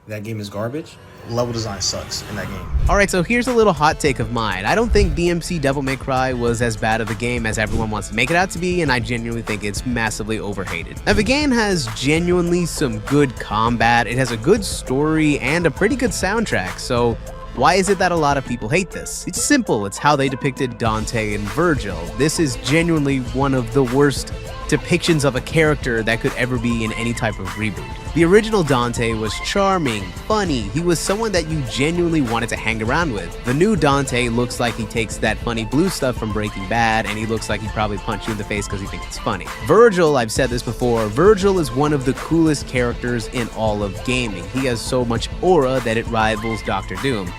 that game is garbage. Level design sucks in that game. Alright, so here's a little hot take of mine. I don't think DmC Devil May Cry was as bad of a game as everyone wants to make it out to be, and I genuinely think it's massively overhated. Now, the game has genuinely some good combat, it has a good story, and a pretty good soundtrack, so why is it that a lot of people hate this? It's simple, it's how they depicted Dante and Vergil. This is genuinely one of the worst depictions of a character that could ever be in any type of reboot. The original Dante was charming, funny, he was someone that you genuinely wanted to hang around with. The new Dante looks like he takes that funny blue stuff from Breaking Bad, and he looks like he'd probably punch you in the face because he thinks it's funny. Vergil, I've said this before, Vergil is one of the coolest characters in all of gaming. He has so much aura that it rivals Dr. Doom.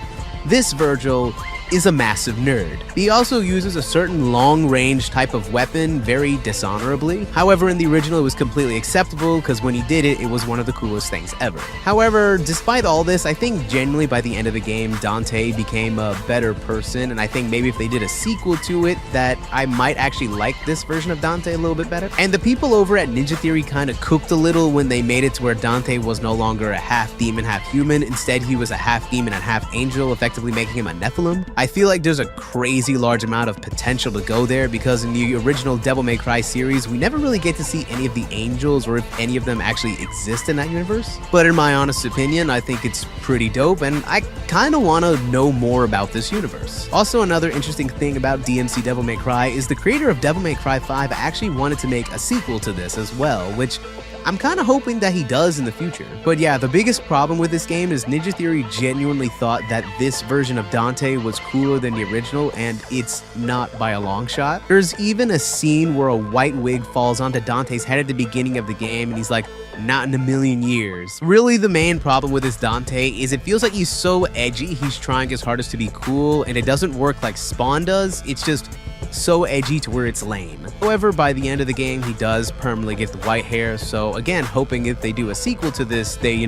This Vergil is a massive nerd. He also uses a certain long-range type of weapon very dishonorably. However, in the original it was completely acceptable because when he did it, it was one of the coolest things ever. However, despite all this, I think genuinely by the end of the game, Dante became a better person, and I think maybe if they did a sequel to it, that I might actually like this version of Dante a little bit better. And the people over at Ninja Theory kind of cooked a little when they made it to where Dante was no longer a half demon, half human. Instead, he was a half demon and half angel, effectively making him a Nephilim. I feel like there's a crazy large amount of potential to go there because in the original Devil May Cry series, we never really get to see any of the angels or if any of them actually exist in that universe. But in my honest opinion, I think it's pretty dope and I kind of want to know more about this universe. Also, another interesting thing about DmC Devil May Cry is the creator of Devil May Cry 5 actually wanted to make a sequel to this as well, which I'm kind of hoping that he does in the future. But yeah, the biggest problem with this game is Ninja Theory genuinely thought that this version of Dante was cooler than the original, and it's not by a long shot. There's even a scene where a white wig falls onto Dante's head at the beginning of the game, and he's like, not in a million years. Really, the main problem with this Dante is it feels like he's so edgy, he's trying his hardest to be cool, and it doesn't work like Spawn does, it's just so edgy to where it's lame. However, by the end of the game, he does permanently get the white hair, so again, hoping if they do a sequel to this, they,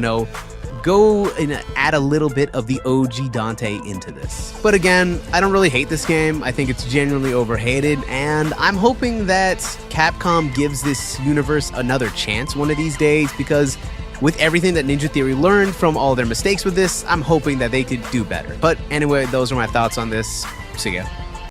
go and add a little bit of the OG Dante into this. But again, I don't really hate this game, I think it's genuinely overhated, and I'm hoping that Capcom gives this universe another chance one of these days, because with everything that Ninja Theory learned from all their mistakes with this, I'm hoping that they could do better. But anyway, those are my thoughts on this. See ya.